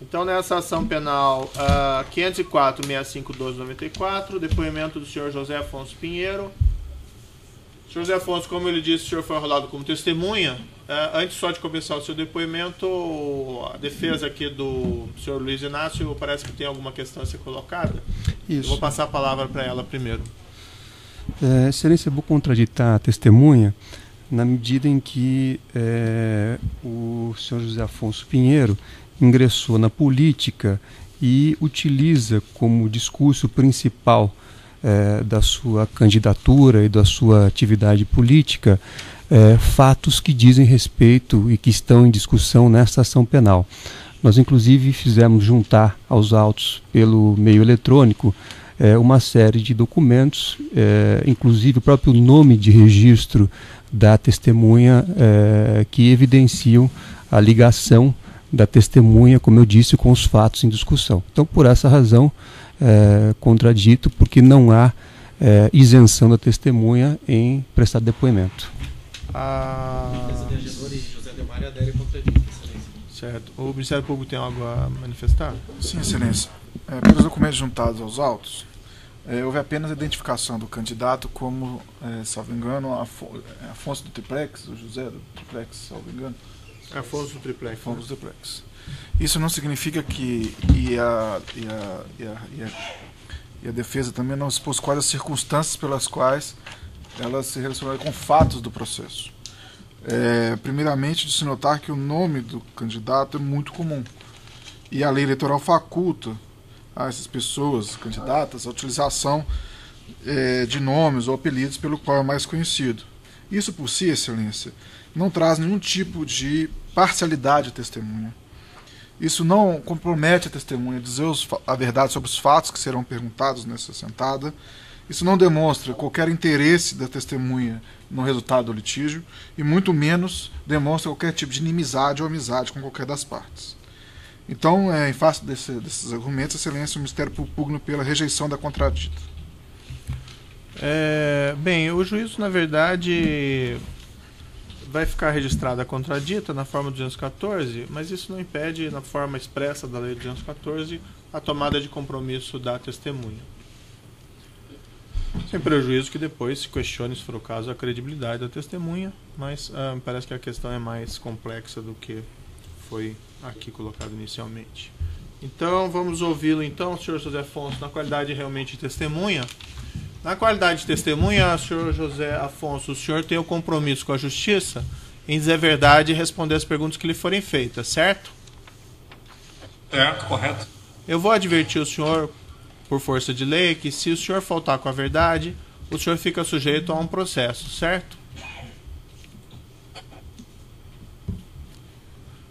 Então, nessa ação penal 504-65-12-94, depoimento do senhor José Afonso Pinheiro. Senhor José Afonso, como ele disse, o senhor foi arrolado como testemunha. Antes só de começar o seu depoimento, a defesa aqui do senhor Luiz Inácio parece que tem alguma questão a ser colocada. Isso. Eu vou passar a palavra para ela primeiro. Excelência, eu vou contraditar a testemunha na medida em que o senhor José Afonso Pinheiro ingressou na política e utiliza como discurso principal da sua candidatura e da sua atividade política fatos que dizem respeito e que estão em discussão nesta ação penal. Nós, inclusive, fizemos juntar aos autos pelo meio eletrônico uma série de documentos, inclusive o próprio nome de registro da testemunha, que evidenciam a ligação da testemunha, como eu disse, com os fatos em discussão. Então, por essa razão, contradito, porque não há isenção da testemunha em prestar depoimento. Certo. O Ministério Público tem algo a manifestar? Sim, Excelência. Pelos documentos juntados aos autos, houve apenas a identificação do candidato como, salvo engano, Afonso do Triplex, o José do Triplex, salvo engano. Afonso do Triplex. Afonso do Triplex. Isso não significa que a defesa também não expôs quais as circunstâncias pelas quais ela se relacionaria com fatos do processo. Primeiramente, de se notar que o nome do candidato é muito comum. E a lei eleitoral faculta a essas pessoas, candidatas, a utilização de nomes ou apelidos pelo qual é mais conhecido. Isso por si, Excelência, não traz nenhum tipo de parcialidade à testemunha. Isso não compromete a testemunha a dizer a verdade sobre os fatos que serão perguntados nessa sentada. Isso não demonstra qualquer interesse da testemunha no resultado do litígio e muito menos demonstra qualquer tipo de inimizade ou amizade com qualquer das partes. Então, em face desses argumentos, Excelência, o Ministério Público pugna pela rejeição da contradita. Bem, o juízo, na verdade, vai ficar registrada a contradita na forma 214, mas isso não impede, na forma expressa da lei 214, a tomada de compromisso da testemunha. Sem prejuízo que depois se questione, se for o caso, a credibilidade da testemunha, mas parece que a questão é mais complexa do que foi aqui colocado inicialmente. Então, vamos ouvi-lo então, senhor José Afonso, na qualidade realmente de testemunha. Na qualidade de testemunha, senhor José Afonso, o senhor tem o compromisso com a justiça em dizer a verdade e responder as perguntas que lhe forem feitas, certo? Certo, correto. Eu vou advertir o senhor, por força de lei, que se o senhor faltar com a verdade, o senhor fica sujeito a um processo, certo?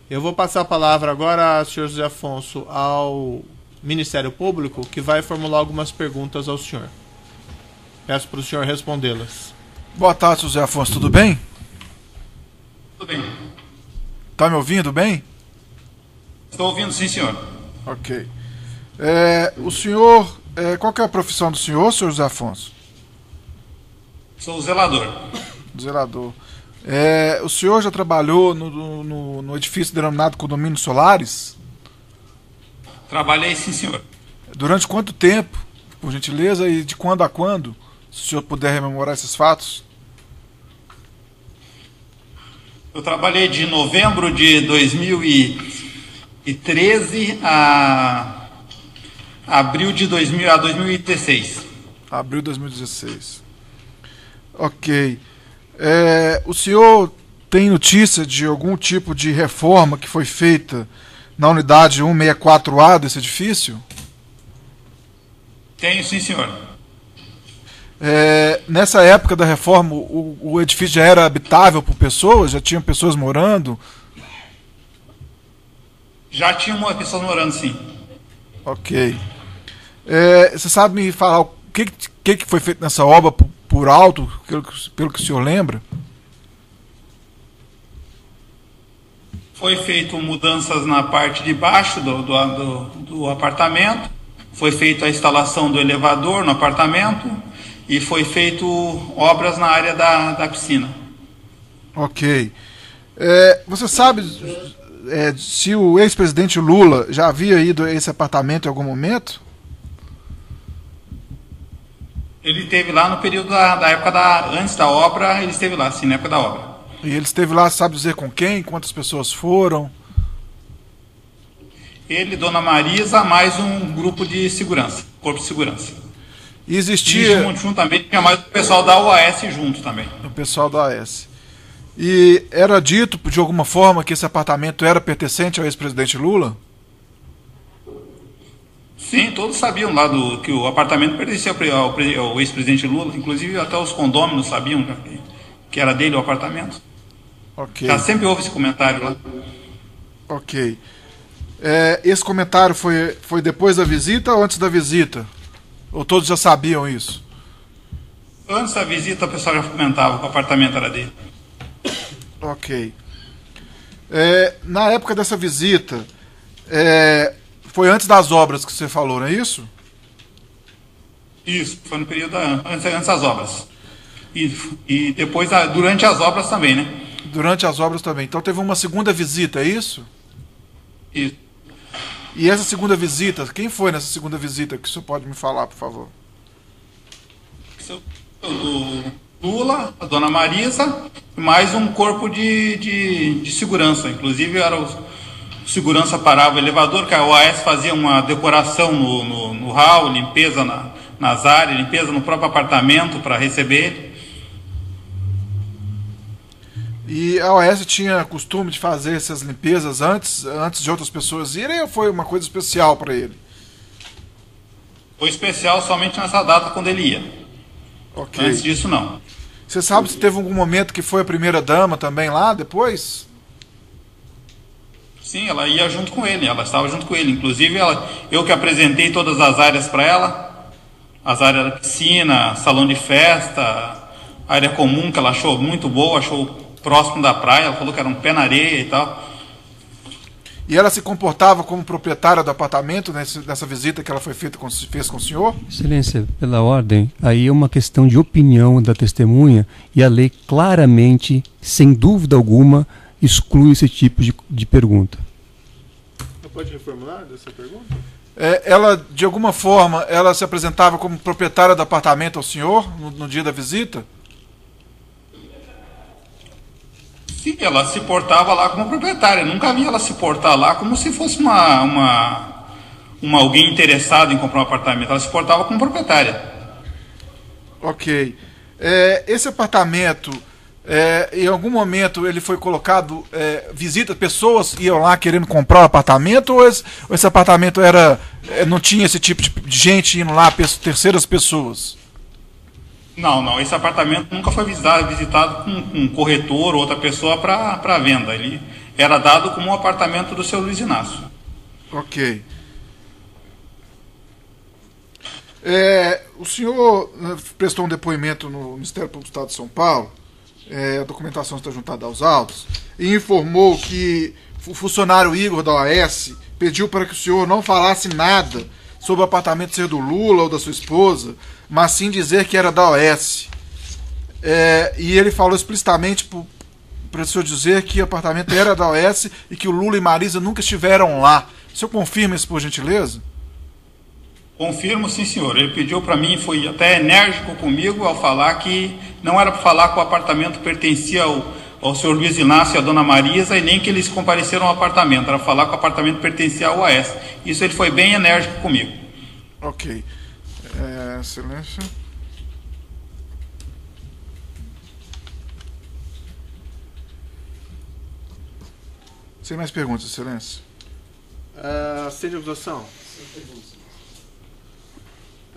Eu vou passar a palavra agora, senhor José Afonso, ao Ministério Público, que vai formular algumas perguntas ao senhor. Peço para o senhor respondê-las. Boa tarde, José Afonso, tudo bem? Tudo bem. Está me ouvindo bem? Estou ouvindo, sim, senhor. Ok. O senhor, qual que é a profissão do senhor José Afonso? Sou zelador. Zelador. O senhor já trabalhou no edifício denominado Condomínio Solares? Trabalhei, sim, senhor. Durante quanto tempo, por gentileza, e de quando a quando? Se o senhor puder rememorar esses fatos. Eu trabalhei de novembro de 2013 a abril de 2016. Abril de 2016. Ok. O senhor tem notícia de algum tipo de reforma que foi feita na unidade 164A desse edifício? Tenho, sim, senhor. Nessa época da reforma, o edifício já era habitável por pessoas? Já tinham pessoas morando? Já tinha pessoas morando, sim. Ok. Você sabe me falar o que foi feito nessa obra por alto, pelo que o senhor lembra? Foi feito mudanças na parte de baixo do apartamento, foi feita a instalação do elevador no apartamento e foi feito obras na área da piscina. Ok. Você sabe, se o ex-presidente Lula já havia ido a esse apartamento em algum momento? Ele esteve lá no período da época antes da obra, ele esteve lá, sim, na época da obra. E ele esteve lá, sabe dizer com quem? Quantas pessoas foram? Ele, Dona Marisa, mais um grupo de segurança, corpo de segurança. E existia... E juntamente tinha mais o pessoal da OAS junto também. O pessoal da OAS. E era dito, de alguma forma, que esse apartamento era pertencente ao ex-presidente Lula? Sim, todos sabiam lá que o apartamento pertencia ao ex-presidente Lula. Inclusive até os condôminos sabiam que era dele o apartamento. Ok. Já sempre houve esse comentário lá. Ok. Esse comentário foi depois da visita ou antes da visita? Ou todos já sabiam isso? Antes da visita, o pessoal já comentava que o apartamento era dele. Ok. Na época dessa visita, foi antes das obras que você falou, não é isso? Isso, foi no período antes das obras. E depois, durante as obras também, né? Durante as obras também. Então teve uma segunda visita, é isso? Isso. E essa segunda visita, quem foi nessa segunda visita que o senhor pode me falar, por favor? O Lula, a Dona Marisa, mais um corpo de segurança. Inclusive era o segurança parava o elevador, que a OAS fazia uma decoração no hall, limpeza nas áreas, limpeza no próprio apartamento para receber ele. E a OAS tinha costume de fazer essas limpezas antes de outras pessoas irem, ou foi uma coisa especial para ele? Foi especial somente nessa data quando ele ia. Ok. Antes disso, não. Você sabe se teve algum momento que foi a primeira-dama também lá, depois? Sim, ela ia junto com ele, ela estava junto com ele. Inclusive, eu que apresentei todas as áreas para ela, as áreas da piscina, salão de festa, área comum, que ela achou muito boa, achou próximo da praia, ela falou que era um pé na areia e tal. E ela se comportava como proprietária do apartamento nessa visita que ela fez com o senhor? Excelência, pela ordem, aí é uma questão de opinião da testemunha e a lei claramente, sem dúvida alguma, exclui esse tipo de pergunta. Você pode reformular dessa pergunta? Ela, de alguma forma, ela se apresentava como proprietária do apartamento ao senhor no dia da visita? Sim, ela se portava lá como proprietária. Eu nunca vi ela se portar lá como se fosse alguém interessado em comprar um apartamento. Ela se portava como proprietária. Ok. Esse apartamento, em algum momento ele foi colocado, pessoas iam lá querendo comprar o apartamento, ou esse apartamento não tinha esse tipo de gente indo lá, terceiras pessoas? Não, esse apartamento nunca foi visitado com um corretor ou outra pessoa para venda. Ele era dado como um apartamento do seu Luiz Inácio. Ok. O senhor prestou um depoimento no Ministério Público do Estado de São Paulo, a documentação está juntada aos autos, e informou que o funcionário Igor da OAS pediu para que o senhor não falasse nada sobre o apartamento ser do Lula ou da sua esposa, mas sim dizer que era da OAS. E ele falou explicitamente para o senhor dizer que o apartamento era da OAS e que o Lula e Marisa nunca estiveram lá. O senhor confirma isso, por gentileza? Confirmo, sim, senhor. Ele pediu para mim, foi até enérgico comigo ao falar que não era para falar que o apartamento pertencia ao senhor Luiz Inácio e à dona Marisa, e nem que eles compareceram ao apartamento. Era falar que o apartamento pertencia ao OAS. Isso ele foi bem enérgico comigo. Ok. Silêncio. Sem mais perguntas, excelência. Sem acusação.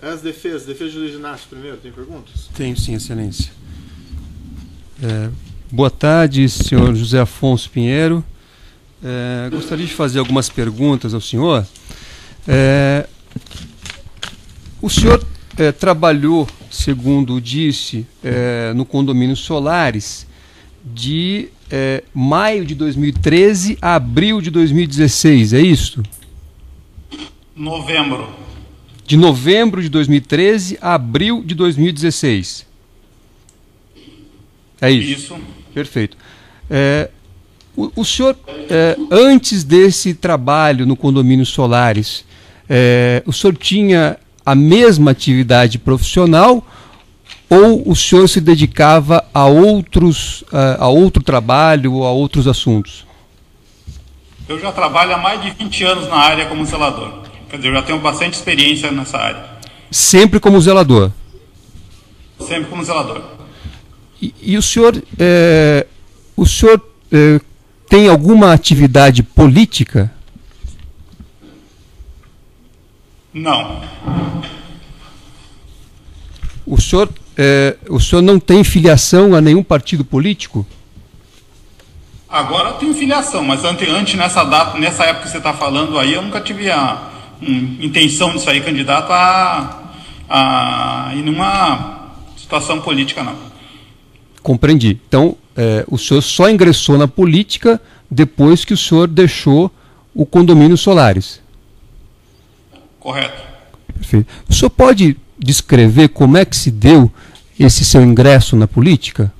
As defesas de Luiz Inácio primeiro, tem perguntas? Tenho sim, excelência. Boa tarde, senhor José Afonso Pinheiro. Gostaria de fazer algumas perguntas ao senhor. O senhor trabalhou, segundo disse, no condomínio Solares de maio de 2013 a abril de 2016, é isso? Novembro. De novembro de 2013 a abril de 2016. É isso? Isso. Perfeito. O senhor, antes desse trabalho no condomínio Solares, o senhor tinha a mesma atividade profissional ou o senhor se dedicava a outro trabalho, a outros assuntos? Eu já trabalho há mais de 20 anos na área como zelador. Quer dizer, eu já tenho bastante experiência nessa área. Sempre como zelador? Sempre como zelador. E o senhor, tem alguma atividade política? Não. O senhor não tem filiação a nenhum partido político? Agora eu tenho filiação, mas antes nessa época que você está falando aí, eu nunca tive a intenção de sair candidato a ir numa situação política, não. Compreendi. Então, o senhor só ingressou na política depois que o senhor deixou o condomínio Solares? Correto. Perfeito. O senhor pode descrever como é que se deu esse seu ingresso na política?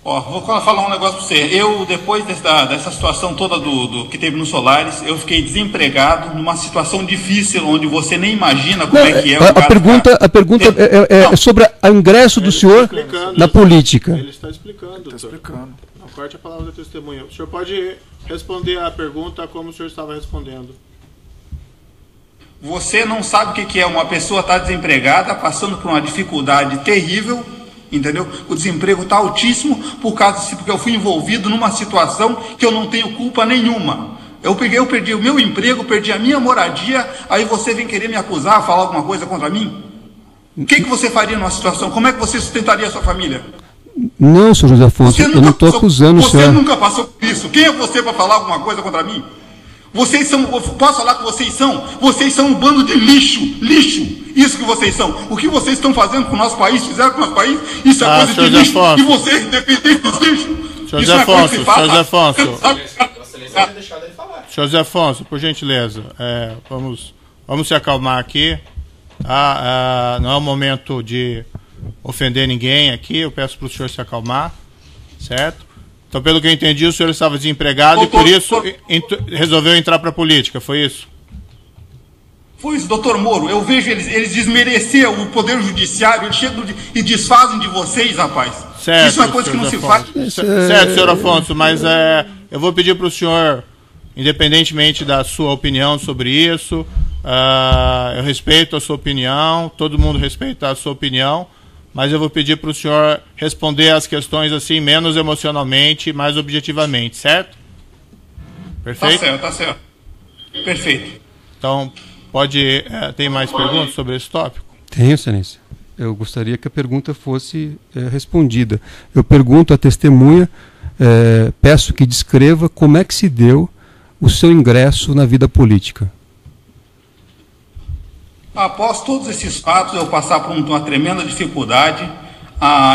Vou falar um negócio para você. Eu, depois dessa situação toda do que teve no Solares, eu fiquei desempregado, numa situação difícil, onde você nem imagina como é que é. A pergunta é sobre o ingresso do senhor na política. Ele está explicando. Está explicando. Não corte a palavra da testemunha. O senhor pode responder a pergunta como o senhor estava respondendo. Você não sabe o que é uma pessoa estar desempregada, passando por uma dificuldade terrível, entendeu? O desemprego está altíssimo porque eu fui envolvido numa situação que eu não tenho culpa nenhuma. Eu perdi o meu emprego, perdi a minha moradia, aí você vem querer me acusar, falar alguma coisa contra mim? O que você faria numa situação? Como é que você sustentaria a sua família? Não, senhor José Afonso, eu não estou acusando o senhor. Você nunca passou por isso. Quem é você para falar alguma coisa contra mim? Vocês são, posso falar que vocês são um bando de lixo, isso que vocês são. O que vocês estão fazendo com o nosso país, fizeram com o nosso país, isso é coisa de lixo. E vocês dependem dos lixos. Senhor José Afonso, por gentileza, vamos se acalmar aqui. Não é o momento de ofender ninguém aqui, eu peço para o senhor se acalmar, certo? Então, pelo que eu entendi, o senhor estava desempregado e por isso resolveu entrar para a política, foi isso? Foi isso, doutor Moro. Eu vejo eles desmereceram o poder judiciário, eles chegam e desfazem de vocês, rapaz. Certo, isso é uma coisa que não se faz. Certo, senhor Afonso, mas eu vou pedir para o senhor, independentemente da sua opinião sobre isso, eu respeito a sua opinião, todo mundo respeita a sua opinião, mas eu vou pedir para o senhor responder as questões assim, menos emocionalmente, mais objetivamente, certo? Perfeito? Tá certo. Perfeito. Então, tem mais perguntas sobre esse tópico? Tenho, excelência. Eu gostaria que a pergunta fosse respondida. Eu pergunto à testemunha, peço que descreva como é que se deu o seu ingresso na vida política. Após todos esses fatos, eu passar por uma tremenda dificuldade,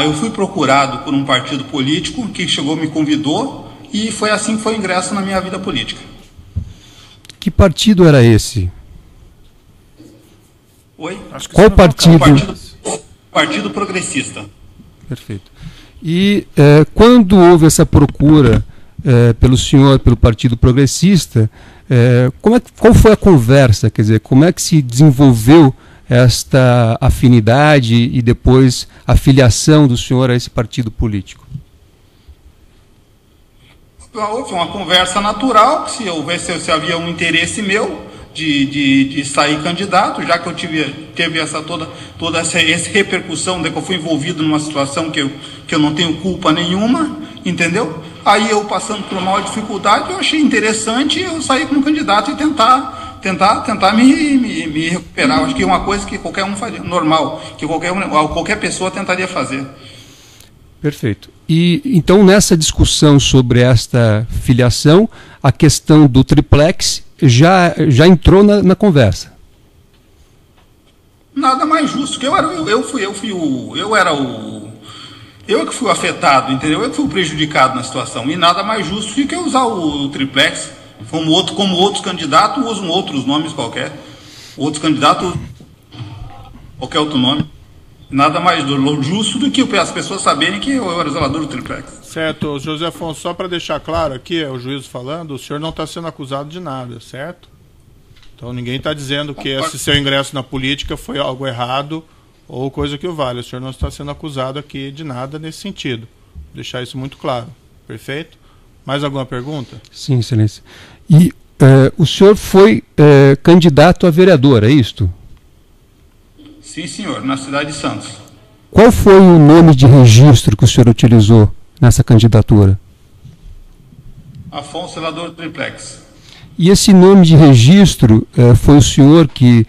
eu fui procurado por um partido político que me convidou e foi assim que foi o ingresso na minha vida política. Que partido era esse? Oi? Qual partido? Partido Progressista. Perfeito. E quando houve essa procura pelo senhor, pelo Partido Progressista, qual foi a conversa? Quer dizer, como é que se desenvolveu esta afinidade e depois a filiação do senhor a esse partido político? Houve uma conversa natural, se havia um interesse meu de sair candidato, já que eu teve toda essa repercussão de que eu fui envolvido numa situação que eu não tenho culpa nenhuma, entendeu? Aí eu, passando por uma maior dificuldade, eu achei interessante eu sair como candidato e tentar me recuperar. Eu acho que é uma coisa que qualquer um faria, normal, que qualquer pessoa tentaria fazer. Perfeito. E então, nessa discussão sobre esta filiação, a questão do triplex já entrou na conversa. Nada mais justo que eu que fui afetado, entendeu? Eu que fui prejudicado na situação. E nada mais justo do que usar o triplex. Como outros candidatos usam outros nomes qualquer. Outros candidatos qualquer outro nome. Nada mais justo do que as pessoas saberem que eu era zelador do triplex. Certo, José Afonso, só para deixar claro aqui, o juiz falando, o senhor não está sendo acusado de nada, certo? Então ninguém está dizendo que esse seu ingresso na política foi algo errado ou coisa que o vale. O senhor não está sendo acusado aqui de nada nesse sentido. Vou deixar isso muito claro. Perfeito? Mais alguma pergunta? Sim, excelência. E o senhor foi candidato a vereador, é isto? Sim, senhor, na cidade de Santos. Qual foi o nome de registro que o senhor utilizou nessa candidatura? Afonso Zelador Triplex. E esse nome de registro foi o senhor que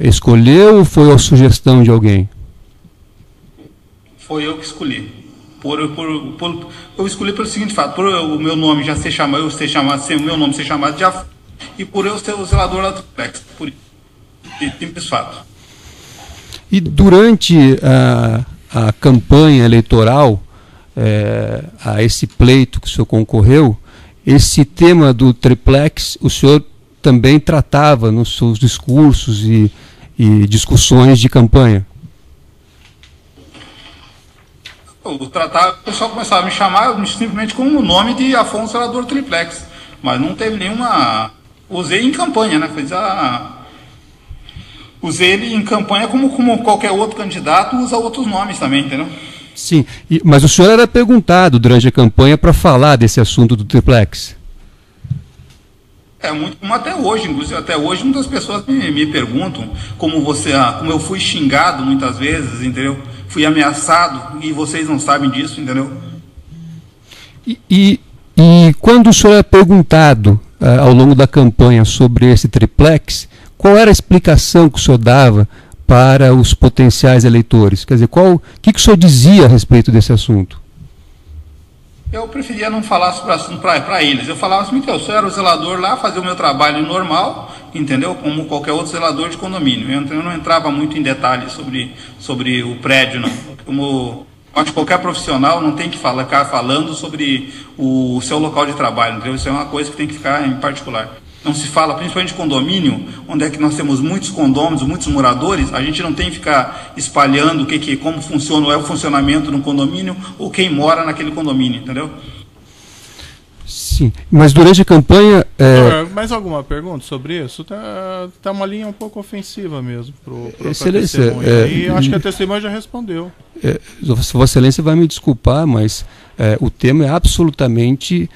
escolheu ou foi a sugestão de alguém? Foi eu que escolhi. Eu escolhi pelo seguinte fato, por o meu nome já ser chamado, o meu nome ser chamado de Afonso, e por eu ser o zelador da Triplex. Por simples fato. E durante a campanha eleitoral, a esse pleito que o senhor concorreu, esse tema do triplex o senhor também tratava nos seus discursos e discussões de campanha? O pessoal começava a me chamar simplesmente com o nome de Afonso Zelador Triplex, mas não teve nenhuma... Usei em campanha, né? Usei ele em campanha como qualquer outro candidato usa outros nomes também, entendeu? Sim, mas o senhor era perguntado durante a campanha para falar desse assunto do triplex? Muito como até hoje, inclusive até hoje muitas pessoas me perguntam como eu fui xingado muitas vezes, entendeu? Fui ameaçado e vocês não sabem disso, entendeu? E quando o senhor é perguntado ao longo da campanha sobre esse triplex, qual era a explicação que o senhor dava para os potenciais eleitores? Quer dizer, o que o senhor dizia a respeito desse assunto? Eu preferia não falar sobre o assunto para eles. Eu falava assim, eu era o zelador lá, fazia o meu trabalho normal, entendeu? Como qualquer outro zelador de condomínio. Eu não entrava muito em detalhes sobre o prédio, não. Como acho que qualquer profissional não tem que ficar falando sobre o seu local de trabalho, entendeu? Isso é uma coisa que tem que ficar em particular. Não se fala, principalmente de condomínio, onde é que nós temos muitos condôminos, muitos moradores, a gente não tem que ficar espalhando como funciona o funcionamento no condomínio ou quem mora naquele condomínio, entendeu? Sim, mas durante a campanha... Mais alguma pergunta sobre isso? Tá uma linha um pouco ofensiva mesmo para Excelência, testemunha. E acho que a testemunha já respondeu. Vossa Excelência vai me desculpar, mas o tema é absolutamente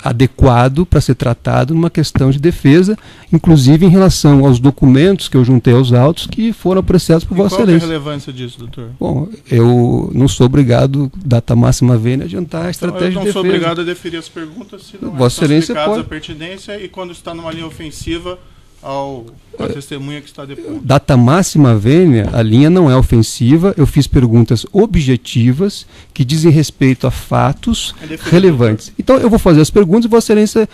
adequado para ser tratado numa questão de defesa, inclusive em relação aos documentos que eu juntei aos autos que foram apreciados por Vossa Excelência. Qual é a relevância disso, doutor? Bom, eu não sou obrigado, data máxima vênia, a adiantar a estratégia de defesa. Eu não sou obrigado a deferir as perguntas se não Vossa Excelência pode... a pertinência e quando está numa linha ofensiva a testemunha que está depondo. Data máxima vênia, a linha não é ofensiva, eu fiz perguntas objetivas que dizem respeito a fatos relevantes. Então eu vou fazer as perguntas e Vossa Excelência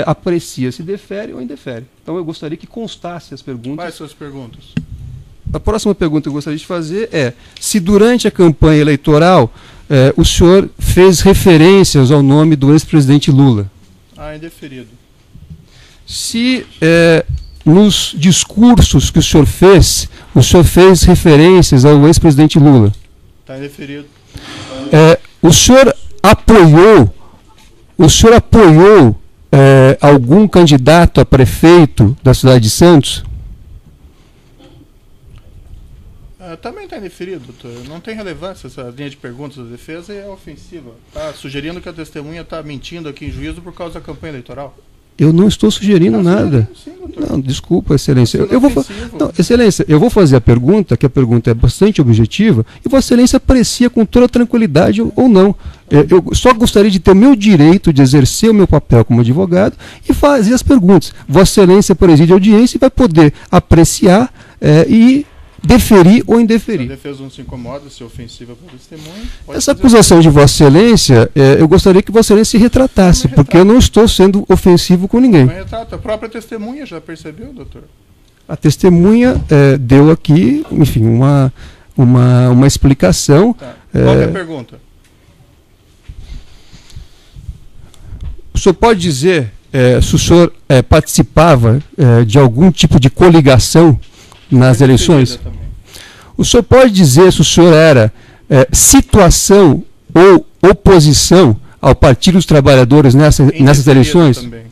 aprecia se defere ou indefere. Então eu gostaria que constasse as perguntas. Quais são as perguntas? A próxima pergunta que eu gostaria de fazer é se durante a campanha eleitoral o senhor fez referências ao nome do ex-presidente Lula. Indeferido. Se nos discursos que o senhor fez referências ao ex-presidente Lula. Está indeferido. O senhor apoiou algum candidato a prefeito da cidade de Santos? Também está indeferido, doutor. Não tem relevância essa linha de perguntas da defesa e é ofensiva. Está sugerindo que a testemunha está mentindo aqui em juízo por causa da campanha eleitoral. Eu não estou sugerindo nada. Sim, não, desculpa, Excelência. Excelência, eu vou fazer a pergunta, que a pergunta é bastante objetiva, e Vossa Excelência aprecia com toda tranquilidade ou não. Eu só gostaria de ter o meu direito de exercer o meu papel como advogado e fazer as perguntas. Vossa Excelência preside a audiência e vai poder apreciar e deferir ou indeferir. Se a defesa não se incomoda, se é ofensiva para o testemunho... Essa acusação de Vossa Excelência, eu gostaria que Vossa Excelência se retratasse, porque eu não estou sendo ofensivo com ninguém. Não retrata. A própria testemunha já percebeu, doutor? A testemunha deu aqui, enfim, uma explicação. Tá. Qual é a pergunta? O senhor pode dizer se o senhor participava de algum tipo de coligação nas eleições? O senhor pode dizer se o senhor era situação ou oposição ao Partido dos Trabalhadores nessas eleições? Também.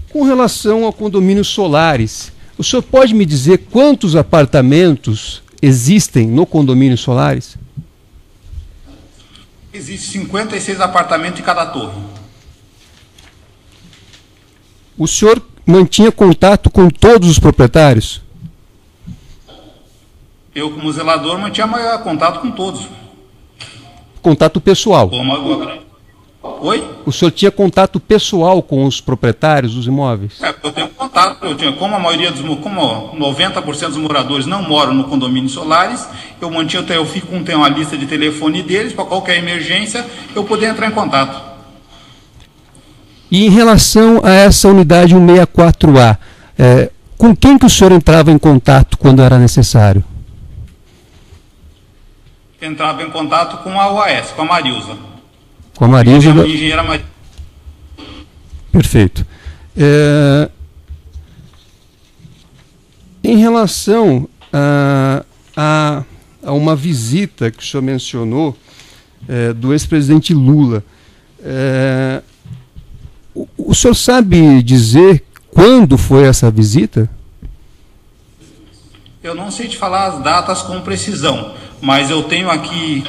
Com relação ao condomínio Solares, o senhor pode me dizer quantos apartamentos existem no condomínio Solares? Existem 56 apartamentos em cada torre. O senhor mantinha contato com todos os proprietários? Eu, como zelador, mantinha contato com todos. Contato pessoal? Oi? O senhor tinha contato pessoal com os proprietários dos imóveis? Eu tenho contato, como a maioria como 90% dos moradores não moram no condomínio Solares, eu fico com uma lista de telefone deles, para qualquer emergência, eu poder entrar em contato. E em relação a essa unidade 164A, com quem que o senhor entrava em contato quando era necessário? Entrava em contato com a OAS, com a Marilza. Com a Marilza? Engenheira Marilza. Perfeito. Em relação a uma visita que o senhor mencionou do ex-presidente Lula, o senhor sabe dizer quando foi essa visita? Eu não sei te falar as datas com precisão, mas eu tenho aqui,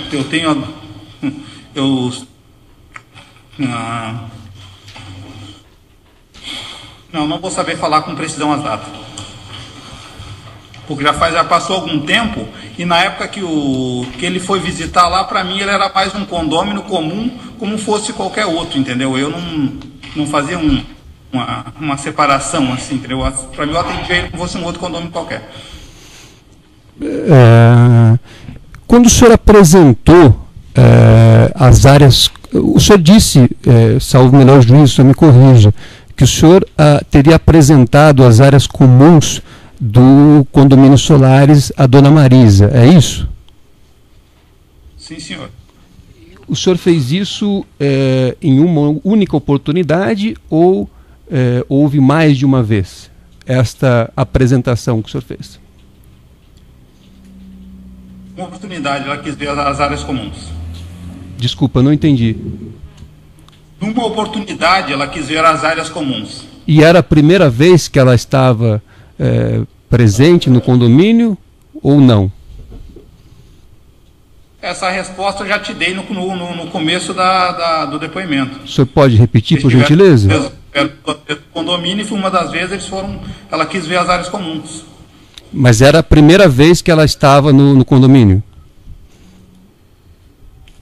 não vou saber falar com precisão as datas. Porque já passou algum tempo, e na época que ele foi visitar lá, para mim ele era mais um condômino comum, como fosse qualquer outro, entendeu? Eu não fazia uma separação assim, entendeu? Para mim eu atendia ele como fosse um outro condomínio qualquer. Quando o senhor apresentou as áreas, o senhor disse, salvo o melhor juízo, o senhor me corrija, que o senhor teria apresentado as áreas comuns do condomínio Solares à dona Marisa, é isso? Sim, senhor. O senhor fez isso em uma única oportunidade ou houve mais de uma vez esta apresentação que o senhor fez? Uma oportunidade, ela quis ver as áreas comuns. Desculpa, não entendi. Numa oportunidade, ela quis ver as áreas comuns. E era a primeira vez que ela estava presente no condomínio ou não? Essa resposta eu já te dei no começo do depoimento. O senhor pode repetir, por gentileza? O condomínio, e foi uma das vezes ela quis ver as áreas comuns. Mas era a primeira vez que ela estava no condomínio?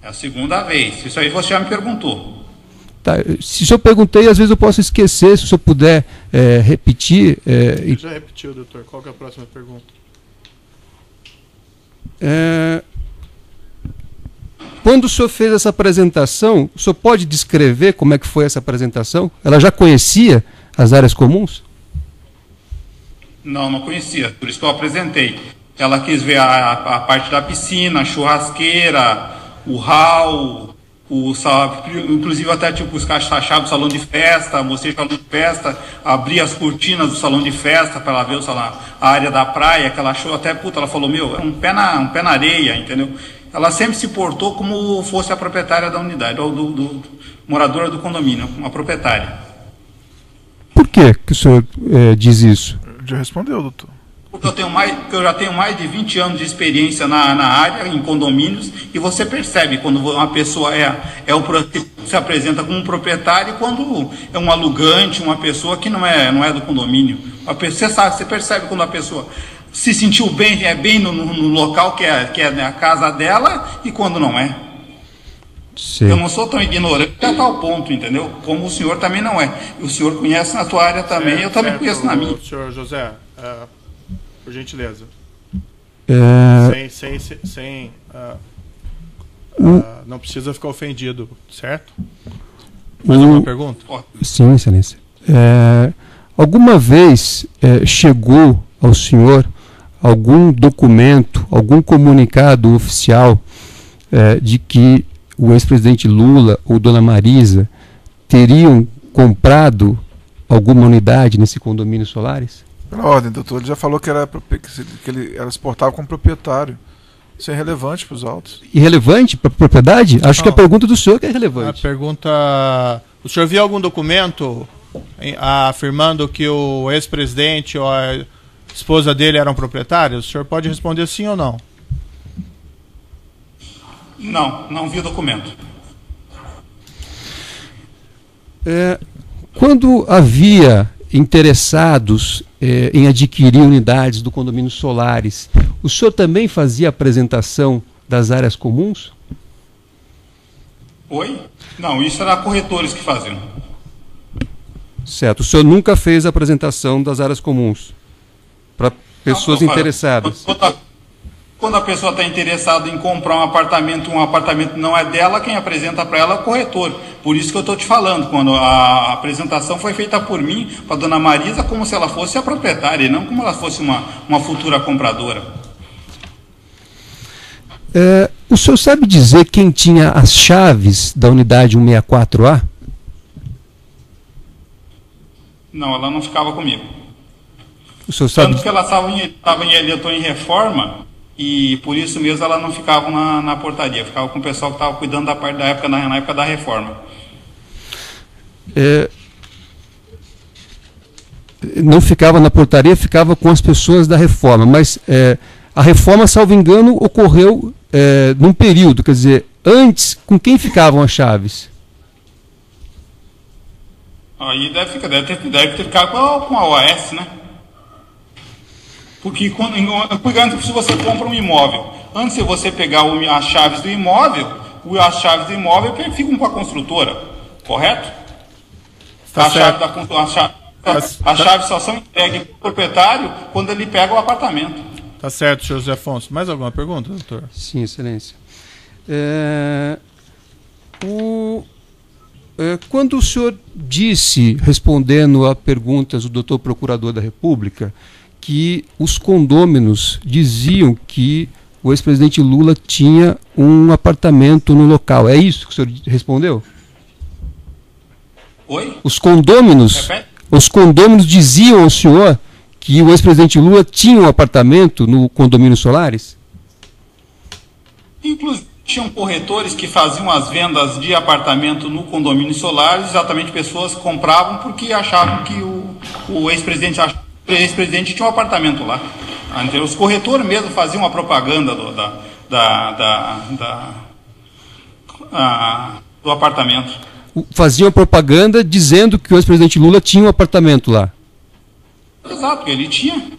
É a segunda vez. Isso aí você já me perguntou. Tá, se eu perguntei, às vezes eu posso esquecer. Se o senhor puder repetir... Já repetiu, doutor. Qual que é a próxima pergunta? Quando o senhor fez essa apresentação, o senhor pode descrever como é que foi essa apresentação? Ela já conhecia as áreas comuns? Não conhecia, por isso que eu apresentei. Ela quis ver a parte da piscina, a churrasqueira, o hall, inclusive até tipo os caixas-chave do salão de festa, mostrei o salão de festa, abri as cortinas do salão de festa para ela ver a área da praia, que ela achou até, ela falou, é um pé na areia, entendeu? Ela sempre se portou como fosse a proprietária da unidade, do moradora do condomínio, uma proprietária. Por que o senhor diz isso? Já respondeu, doutor. Porque eu já tenho mais de 20 anos de experiência na área, em condomínios, e você percebe quando uma pessoa se apresenta como um proprietário e quando é um alugante, uma pessoa que não é do condomínio. Você percebe quando a pessoa se sentiu bem no local que é a casa dela e quando não é. Sim. Eu não sou tão ignorante a tal ponto, entendeu? Como o senhor também não é. O senhor conhece na tua área também, eu também conheço na minha. Senhor José, por gentileza. Não precisa ficar ofendido, certo? Mais uma pergunta? Sim, excelência. Alguma vez chegou ao senhor algum documento, algum comunicado oficial de que o ex-presidente Lula ou Dona Marisa teriam comprado alguma unidade nesse condomínio Solares? Pela ordem, doutor, ele já falou que ele era exportável como proprietário. Isso é relevante para os autos. Irrelevante para a propriedade? Acho que a pergunta do senhor que é relevante. A pergunta... O senhor viu algum documento afirmando que o ex-presidente ou a esposa dele eram proprietários? O senhor pode responder sim ou não? Não, não vi o documento. Quando havia interessados em adquirir unidades do condomínio Solares, o senhor também fazia apresentação das áreas comuns? Oi? Não, isso era corretores que faziam. Certo. O senhor nunca fez a apresentação das áreas comuns para pessoas interessadas? Quando a pessoa está interessada em comprar um apartamento não é dela, quem apresenta para ela é o corretor. Por isso que eu estou te falando, quando a apresentação foi feita por mim, para a dona Marisa, como se ela fosse a proprietária, e não como ela fosse uma futura compradora. O senhor sabe dizer quem tinha as chaves da unidade 164A? Não, ela não ficava comigo. O senhor sabe... Tanto que ela estava em reforma, e por isso mesmo ela não ficava na portaria, ficava com o pessoal que estava cuidando da parte da época, na época da reforma. Não ficava na portaria, ficava com as pessoas da reforma, mas a reforma, salvo engano, ocorreu num período, quer dizer, antes, com quem ficavam as chaves? Aí deve ter ficado com a OAS, né? Porque se você compra um imóvel, antes de você pegar as chaves do imóvel, as chaves do imóvel ficam com a construtora, correto? As chaves só são entregues para o proprietário quando ele pega o apartamento. Tá certo, senhor José Afonso. Mais alguma pergunta, doutor? Sim, excelência. Quando o senhor disse, respondendo a perguntas do doutor Procurador da República, que os condôminos diziam que o ex-presidente Lula tinha um apartamento no local. É isso que o senhor respondeu? Oi? Os condôminos diziam ao senhor que o ex-presidente Lula tinha um apartamento no condomínio Solares? Inclusive, tinham corretores que faziam as vendas de apartamento no condomínio Solares, exatamente pessoas que compravam porque achavam que o ex-presidente tinha um apartamento lá. Então, os corretores mesmo faziam a propaganda do apartamento. Faziam a propaganda dizendo que o ex-presidente Lula tinha um apartamento lá. Exato, ele tinha.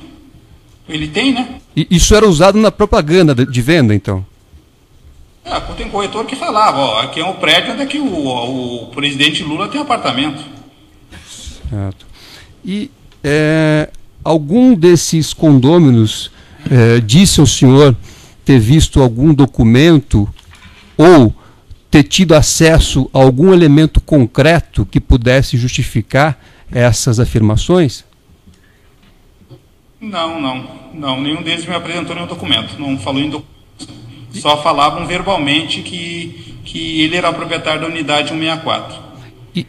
Ele tem, né? E isso era usado na propaganda de venda, então? Tem corretor que falava, aqui é um prédio onde é que o presidente Lula tem apartamento. Certo. E algum desses condôminos disse ao senhor ter visto algum documento ou ter tido acesso a algum elemento concreto que pudesse justificar essas afirmações? Não. Nenhum deles me apresentou nenhum documento. Não falou em documento. Só falavam verbalmente que ele era o proprietário da unidade 164.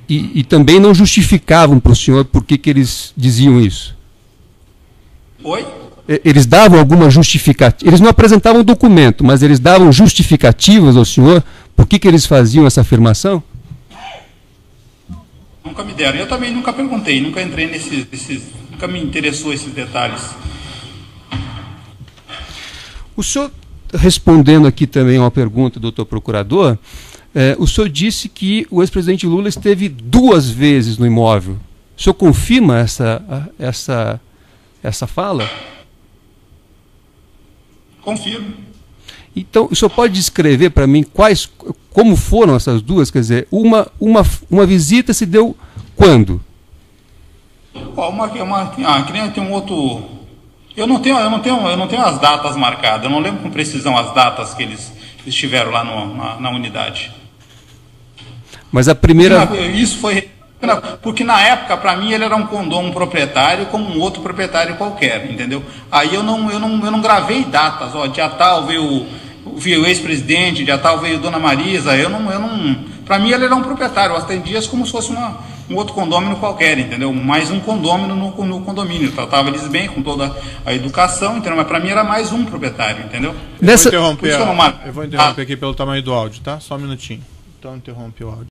E também não justificavam para o senhor por que eles diziam isso? Oi? Eles davam alguma justificativa? Eles não apresentavam documento, mas eles davam justificativas ao senhor por que eles faziam essa afirmação? Nunca me deram. Eu também nunca perguntei, nunca entrei nunca me interessou esses detalhes. O senhor, respondendo aqui também a uma pergunta do doutor Procurador, o senhor disse que o ex-presidente Lula esteve 2 vezes no imóvel. O senhor confirma essa fala? Confirmo. Então, o senhor pode descrever para mim como foram essas duas? Quer dizer, uma visita se deu quando? Que nem tem um outro. Eu não tenho as datas marcadas. Eu não lembro com precisão as datas que eles estiveram lá na unidade. Mas a primeira. Isso foi porque na época, para mim, ele era um proprietário como um outro proprietário qualquer, entendeu? Aí eu não gravei datas. Dia tal veio o ex-presidente, dia tal veio Dona Marisa. Para mim, ele era um proprietário. Eu atendi como se fosse um outro condômino qualquer, entendeu? Mais um condômino no condomínio. Tratava eles bem, com toda a educação, entendeu? Mas para mim era mais um proprietário, entendeu? Eu vou interromper aqui pelo tamanho do áudio, tá? Só um minutinho. Então interrompe o áudio.